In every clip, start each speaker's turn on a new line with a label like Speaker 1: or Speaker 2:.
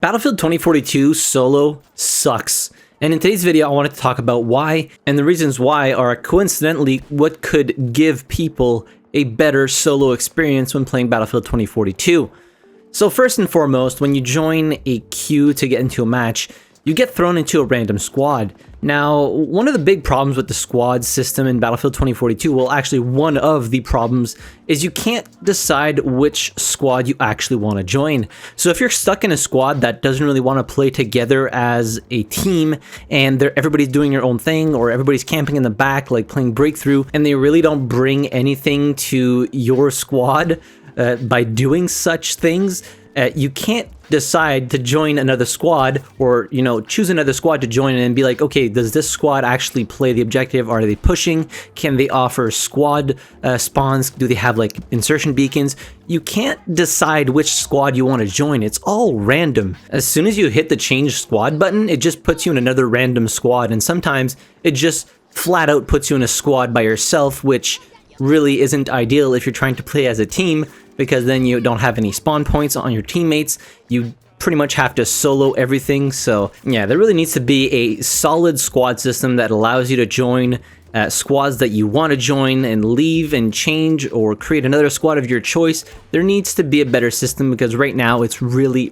Speaker 1: Battlefield 2042 solo sucks. And in today's video, I wanted to talk about why, and the reasons why are coincidentally what could give people a better solo experience when playing Battlefield 2042. So first and foremost, when you join a queue to get into a match, you get thrown into a random squad. Now, one of the big problems with the squad system in Battlefield 2042, well, actually one of the problems, is you can't decide which squad you actually want to join. So if you're stuck in a squad that doesn't really want to play together as a team, and everybody's doing their own thing, or everybody's camping in the back, like playing Breakthrough, and they really don't bring anything to your squad by doing such things, you can't decide to join another squad, or choose another squad to join and be like, okay, does this squad actually play the objective? Are they pushing? Can they offer squad spawns? Do they have like insertion beacons? You can't decide which squad you want to join. It's all random. As soon as you hit the change squad button, it just puts you in another random squad, and sometimes it just flat out puts you in a squad by yourself, which really isn't ideal if you're trying to play as a team, because then you don't have any spawn points on your teammates. You pretty much have to solo everything. So yeah, there really needs to be a solid squad system that allows you to join squads that you want to join and leave and change, or create another squad of your choice. There needs to be a better system, because right now it's really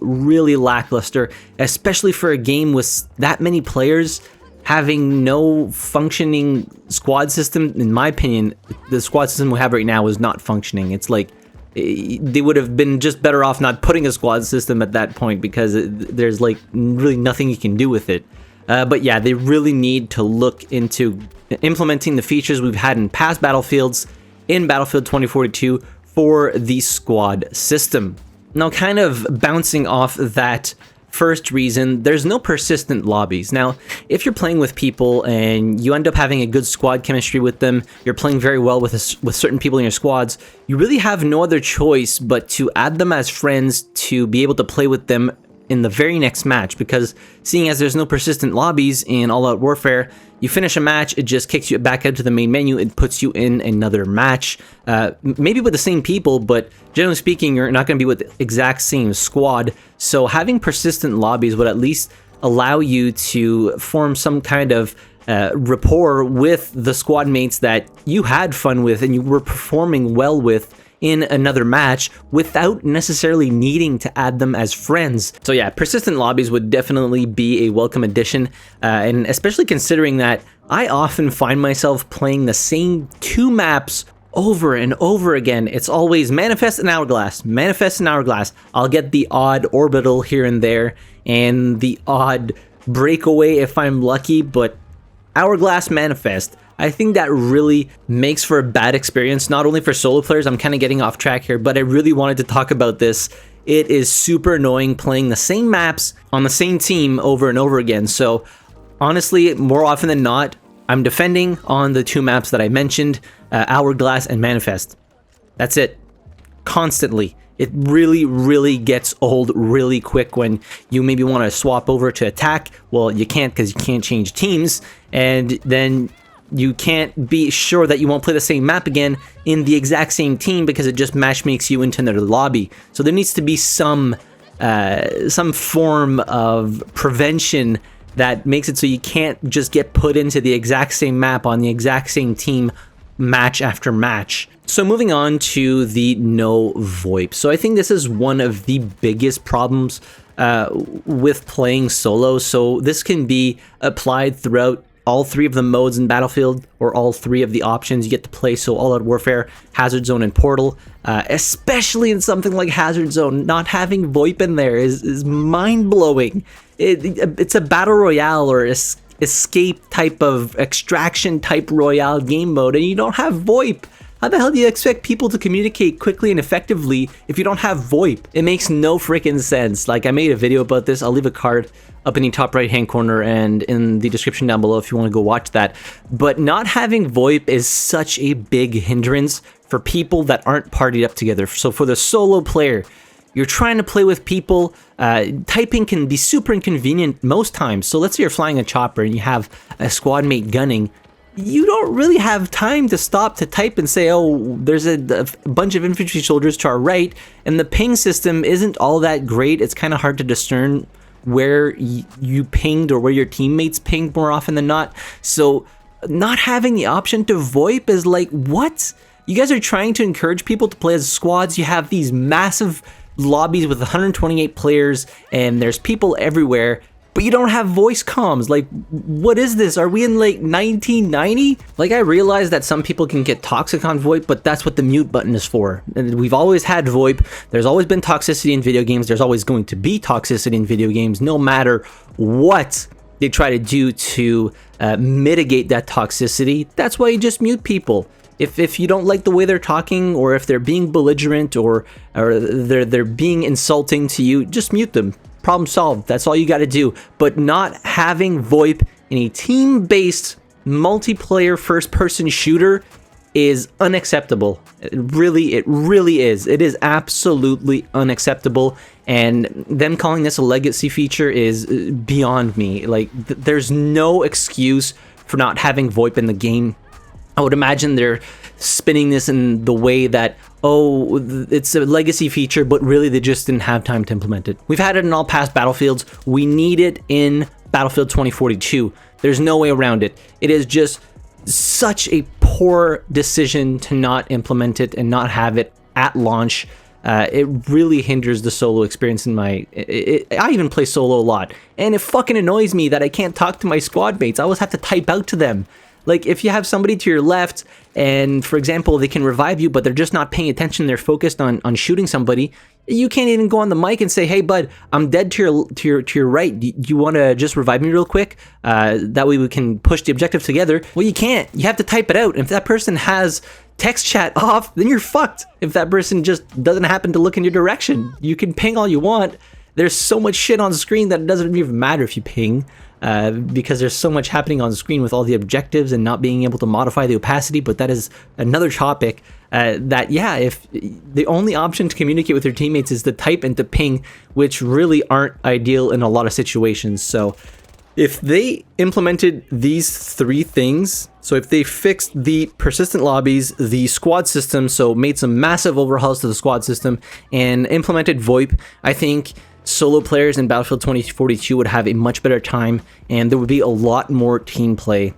Speaker 1: lackluster, especially for a game with that many players. Having no functioning squad system, in my opinion, the squad system we have right now is not functioning. It's like they would have been just better off not putting a squad system at that point, because there's like really nothing you can do with it. But yeah, they really need to look into implementing the features we've had in past Battlefields in Battlefield 2042 for the squad system. Now, kind of bouncing off that first reason, there's no persistent lobbies. Now, if you're playing with people and you end up having a good squad chemistry with them, you're playing very well with certain people in your squads, you really have no other choice but to add them as friends to be able to play with them in the very next match. Because seeing as there's no persistent lobbies in All Out Warfare, you finish a match, it just kicks you back out to the main menu and puts you in another match, maybe with the same people, but generally speaking, you're not going to be with the exact same squad. So having persistent lobbies would at least allow you to form some kind of rapport with the squad mates that you had fun with and you were performing well with in another match, without necessarily needing to add them as friends. So yeah, persistent lobbies would definitely be a welcome addition, and especially considering that I often find myself playing the same two maps over and over again. It's always Manifest and Hourglass, Manifest and Hourglass. I'll get the odd orbital here and there, and the odd breakaway if I'm lucky, but Hourglass, Manifest, I think that really makes for a bad experience, not only for solo players. I'm kind of getting off track here, but I really wanted to talk about this. It is super annoying playing the same maps on the same team over and over again. So honestly, more often than not, I'm defending on the two maps that I mentioned, Hourglass and Manifest. That's it. Constantly. It really gets old really quick when you maybe want to swap over to attack. Well, you can't, because you can't change teams, and then you can't be sure that you won't play the same map again in the exact same team, because it just match makes you into another lobby. So there needs to be some form of prevention that makes it so you can't just get put into the exact same map on the exact same team match after match. So moving on to the no VOIP. So I think this is one of the biggest problems with playing solo. So this can be applied throughout all three of the modes in Battlefield, or all three of the options you get to play. So All Out Warfare, Hazard Zone, and Portal. Especially in something like Hazard Zone, not having VOIP in there is mind-blowing. It's a battle royale or escape type of extraction type royale game mode, and you don't have VOIP. How the hell do you expect people to communicate quickly and effectively if you don't have VOIP? It makes no freaking sense. Like, I made a video about this. I'll leave a card up in the top right hand corner and in the description down below if you want to go watch that. But not having VOIP is such a big hindrance for people that aren't partied up together. So for the solo player, you're trying to play with people, typing can be super inconvenient most times. So let's say you're flying a chopper and you have a squad mate gunning. You don't really have time to stop to type and say, oh, there's a bunch of infantry soldiers to our right, and the ping system isn't all that great. It's kind of hard to discern where you pinged or where your teammates pinged more often than not. So not having the option to VoIP is like, what? You guys are trying to encourage people to play as squads. You have these massive lobbies with 128 players and there's people everywhere, but you don't have voice comms. Like, what is this? Are we in like 1990? Like, I realize that some people can get toxic on VoIP, but that's what the mute button is for. And we've always had VoIP. There's always been toxicity in video games. There's always going to be toxicity in video games, no matter what they try to do to mitigate that toxicity. That's why you just mute people. If you don't like the way they're talking, or if they're being belligerent, or they're being insulting to you, just mute them. Problem solved. That's all you got to do. But not having VoIP in a team-based multiplayer first-person shooter is unacceptable. It really is. It is absolutely unacceptable. And them calling this a legacy feature is beyond me. Like, there's no excuse for not having VoIP in the game. I would imagine they're spinning this in the way that, oh, it's a legacy feature, but really they just didn't have time to implement it. We've had it in all past Battlefields. We need it in Battlefield 2042. There's no way around it. It is just such a poor decision to not implement it and not have it at launch. It really hinders the solo experience in I even play solo a lot, and it fucking annoys me that I can't talk to my squad mates. I always have to type out to them. Like, if you have somebody to your left and, for example, they can revive you, but they're just not paying attention, they're focused on shooting somebody, you can't even go on the mic and say, hey, bud, I'm dead to your right. Do you want to just revive me real quick? That way we can push the objective together. Well, you can't. You have to type it out. And if that person has text chat off, then you're fucked. If that person just doesn't happen to look in your direction, you can ping all you want. There's so much shit on screen that it doesn't even matter if you ping. Because there's so much happening on screen with all the objectives and not being able to modify the opacity. But that is another topic that, yeah, if the only option to communicate with your teammates is to type and to ping, which really aren't ideal in a lot of situations. So if they implemented these three things, so if they fixed the persistent lobbies, the squad system, so made some massive overhauls to the squad system and implemented VoIP, I think solo players in Battlefield 2042 would have a much better time, and there would be a lot more team play,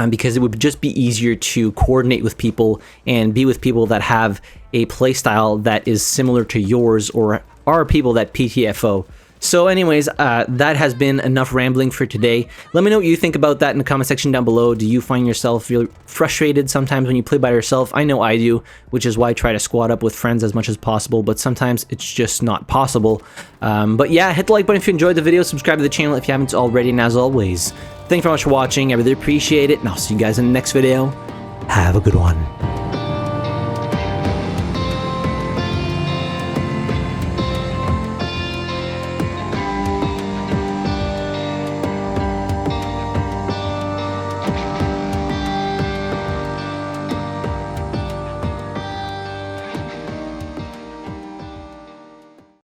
Speaker 1: because it would just be easier to coordinate with people and be with people that have a play style that is similar to yours or are people that PTFO. So anyways, that has been enough rambling for today. Let me know what you think about that in the comment section down below. Do you find yourself really frustrated sometimes when you play by yourself? I know I do, which is why I try to squad up with friends as much as possible, but sometimes it's just not possible. But yeah, hit the like button if you enjoyed the video, subscribe to the channel if you haven't already, and as always, thank you very much for watching. I really appreciate it, and I'll see you guys in the next video. Have a good one.